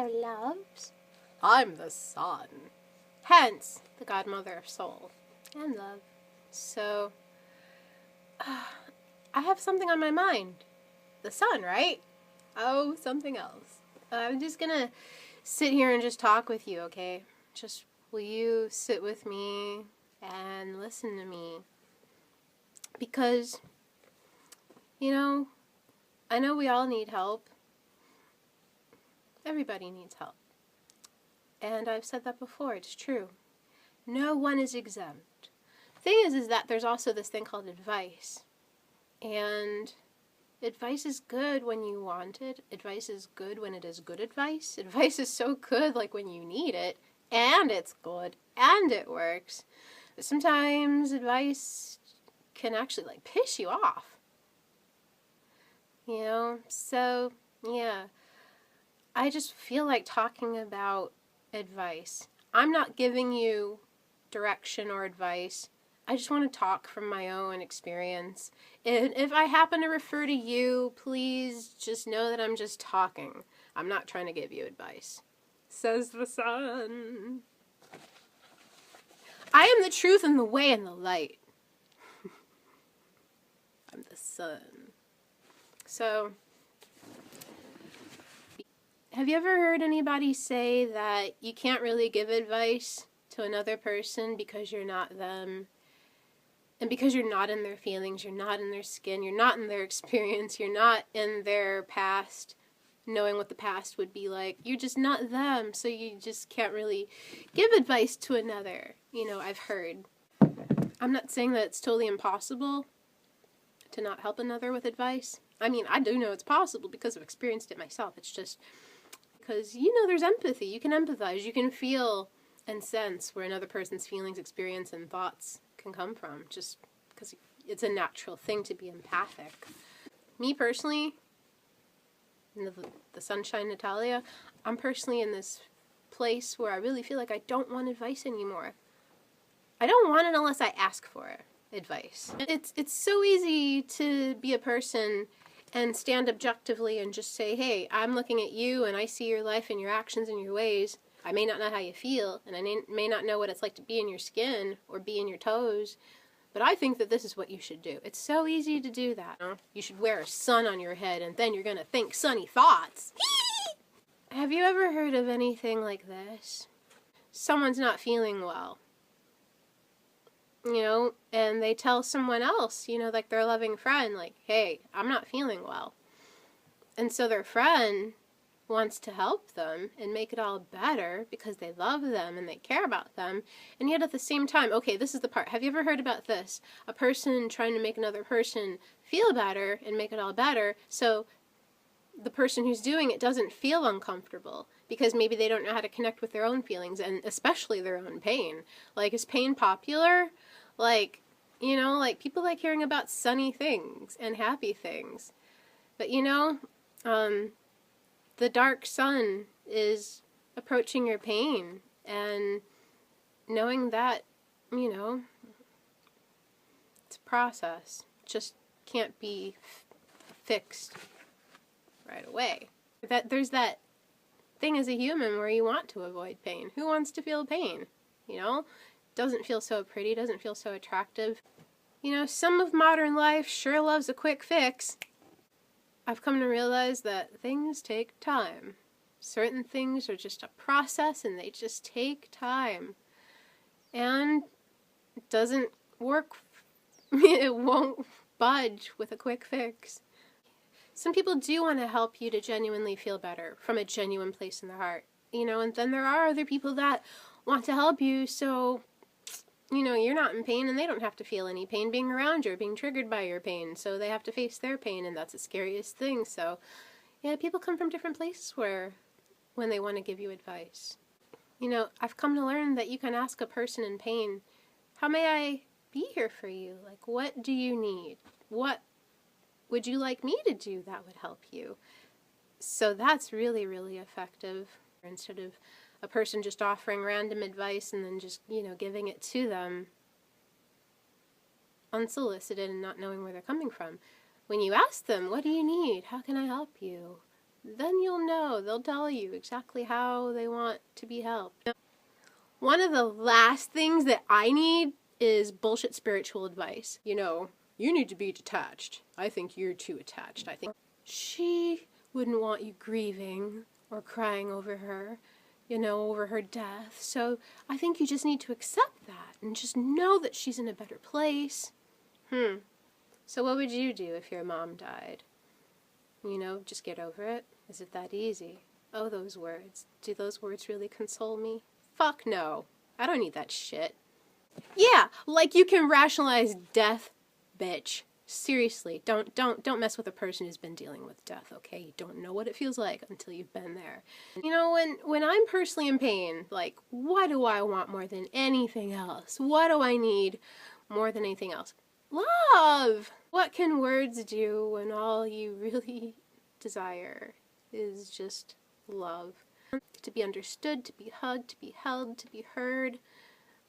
Hello, loves. I'm the sun, hence the godmother of soul and love. So, I have something on my mind. The sun, right? Oh, something else. I'm just gonna sit here and just talk with you, okay? Just, will you sit with me and listen to me? Because, I know we all need help. Everybody needs help. And I've said that before, it's true. No one is exempt. The thing is that there's also this thing called advice. And advice is good when you want it. Advice is good when it is good advice. Advice is so good like when you need it, and it's good, and it works. But sometimes advice can actually piss you off. So, yeah. I just feel like talking about advice. I'm not giving you direction or advice. I just want to talk from my own experience. And if I happen to refer to you, please just know that I'm just talking. I'm not trying to give you advice. Says the sun. I am the truth and the way and the light. I'm the sun. So, have you ever heard anybody say that you can't really give advice to another person because you're not them? And because you're not in their feelings, you're not in their skin, you're not in their experience, you're not in their past, knowing what the past would be like. You're just not them, so you just can't really give advice to another. I've heard. I'm not saying that it's totally impossible to not help another with advice. I mean, I do know it's possible because I've experienced it myself. It's just because, there's empathy. You can empathize. You can feel and sense where another person's feelings, experience, and thoughts can come from, just because it's a natural thing to be empathic. Me personally, the sunshine Natalia, I'm personally in this place where I really feel like I don't want advice anymore. I don't want it unless I ask for advice. It's so easy to be a person and stand objectively and just say, hey, I'm looking at you and I see your life and your actions and your ways. I may not know how you feel, and I may not know what it's like to be in your skin or be in your toes, but I think that this is what you should do. It's so easy to do that. You should wear a sun on your head, and then you're going to think sunny thoughts. Have you ever heard of anything like this? Someone's not feeling well, and they tell someone else, like their loving friend, hey, I'm not feeling well. And so their friend wants to help them and make it all better because they love them and they care about them. And yet at the same time, okay, this is the part. Have you ever heard about this? A person trying to make another person feel better and make it all better, so the person who's doing it doesn't feel uncomfortable because maybe they don't know how to connect with their own feelings and especially their own pain. Is pain popular? People like hearing about sunny things and happy things. But the dark sun is approaching your pain, and knowing that, it's a process. It just can't be fixed right away. There's that thing as a human where you want to avoid pain. Who wants to feel pain? Doesn't feel so pretty, doesn't feel so attractive. Some of modern life sure loves a quick fix. I've come to realize that things take time. Certain things are just a process and they just take time. And it doesn't work, it won't budge with a quick fix. Some people do want to help you to genuinely feel better from a genuine place in their heart. And then there are other people that want to help you so you're not in pain and they don't have to feel any pain being around you or being triggered by your pain. So they have to face their pain, and that's the scariest thing. So, yeah, people come from different places when they want to give you advice. I've come to learn that you can ask a person in pain, how may I be here for you? What do you need? What would you like me to do that would help you? So that's really, really effective. Instead of a person just offering random advice and then just, giving it to them unsolicited and not knowing where they're coming from. When you ask them, what do you need? How can I help you? then you'll know. They'll tell you exactly how they want to be helped. One of the last things that I need is bullshit spiritual advice. You know, you need to be detached. I think you're too attached. I think she wouldn't want you grieving or crying over her, you know, over her death. So I think you just need to accept that and just know that she's in a better place. So what would you do if your mom died? You know, just get over it? Is it that easy? Oh, those words. Do those words really console me? Fuck no. I don't need that shit. Yeah, like you can rationalize death, bitch. Seriously, don't mess with a person who's been dealing with death, okay? You don't know what it feels like until you've been there. You know, when I'm personally in pain, like, what do I want more than anything else? What do I need more than anything else? Love! What can words do when all you really desire is just love? To be understood, to be hugged, to be held, to be heard,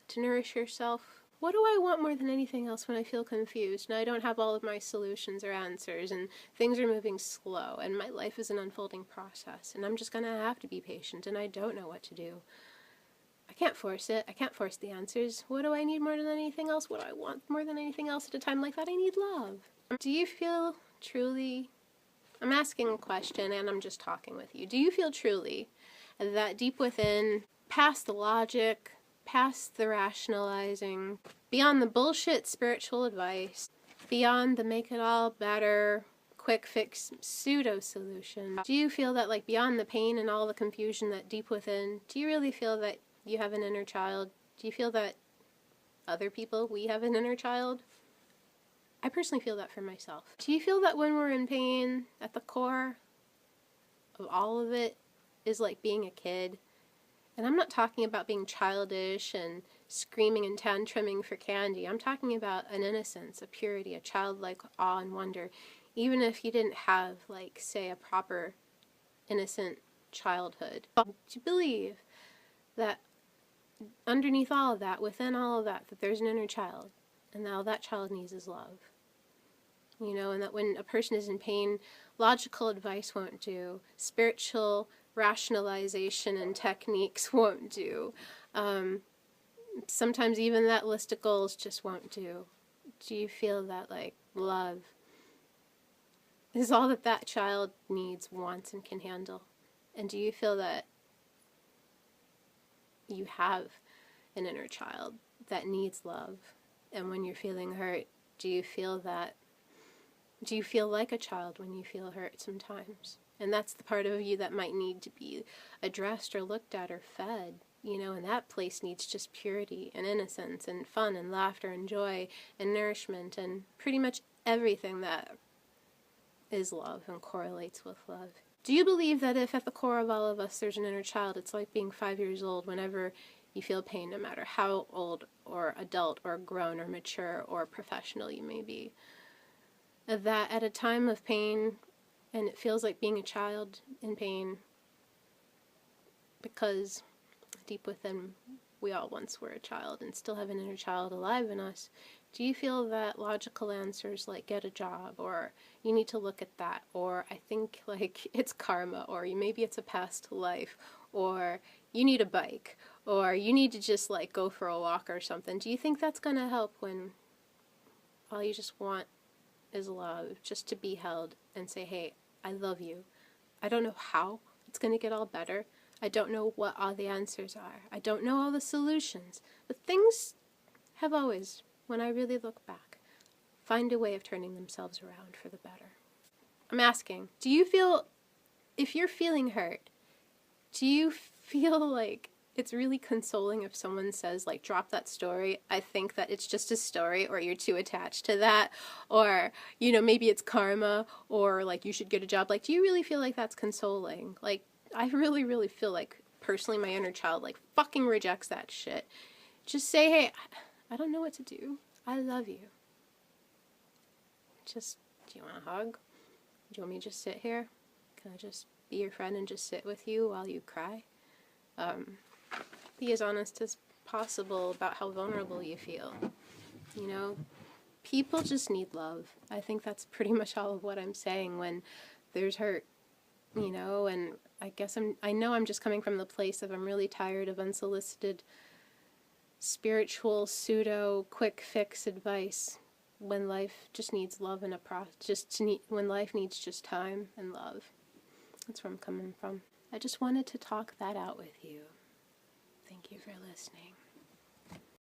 to nourish yourself. What do I want more than anything else when I feel confused and I don't have all of my solutions or answers and things are moving slow and my life is an unfolding process and I'm just going to have to be patient and I don't know what to do? I can't force it. I can't force the answers. What do I need more than anything else? What do I want more than anything else at a time like that? I need love. Do you feel truly, I'm asking a question and I'm just talking with you. Do you feel truly that deep within, past the logic, past the rationalizing, beyond the bullshit spiritual advice, beyond the make it all better, quick fix pseudo solution, do you feel that, like, beyond the pain and all the confusion, that deep within, do you really feel that you have an inner child? Do you feel that other people, we have an inner child? I personally feel that for myself. Do you feel that when we're in pain, at the core of all of it is like being a kid? And I'm not talking about being childish and screaming and tantruming for candy. I'm talking about an innocence, a purity, a childlike awe and wonder. Even if you didn't have, like, say, a proper innocent childhood. Do you believe that underneath all of that, within all of that, that there's an inner child, and all that child needs is love? You know, and that when a person is in pain, logical advice won't do, spiritual rationalization and techniques won't do. Sometimes even that list of goals just won't do. Do you feel that, like, love is all that that child needs, wants, and can handle? And do you feel that you have an inner child that needs love? And when you're feeling hurt, do you feel like a child when you feel hurt sometimes? And that's the part of you that might need to be addressed or looked at or fed, you know, and that place needs just purity and innocence and fun and laughter and joy and nourishment and pretty much everything that is love and correlates with love. Do you believe that if at the core of all of us there's an inner child, it's like being 5 years old whenever you feel pain, no matter how old or adult or grown or mature or professional you may be? That at a time of pain, and it feels like being a child in pain, because deep within we all once were a child and still have an inner child alive in us, do you feel that logical answers like get a job, or you need to look at that, or I think like it's karma, or maybe it's a past life, or you need a bike, or you need to just like go for a walk or something? Do you think that's going to help when all you just want is love, just to be held and say, hey, I love you. I don't know how it's going to get all better. I don't know what all the answers are. I don't know all the solutions. But things have always, when I really look back, find a way of turning themselves around for the better. I'm asking, do you feel, if you're feeling hurt, do you feel like it's really consoling if someone says, like, drop that story, I think that it's just a story, or you're too attached to that, or, you know, maybe it's karma, or, like, you should get a job? Like, do you really feel like that's consoling? Like, I really, really feel like, personally, my inner child, like, fucking rejects that shit. Just say, hey, I don't know what to do. I love you. Just, do you want a hug? Do you want me to just sit here? Can I just be your friend and just sit with you while you cry? Be as honest as possible about how vulnerable you feel. You know, people just need love. I think that's pretty much all of what I'm saying when there's hurt. you know, and I know I'm just coming from the place of I'm really tired of unsolicited spiritual pseudo quick fix advice when life just needs love and when life needs just time and love. That's where I'm coming from. I just wanted to talk that out with you. Thank you for listening.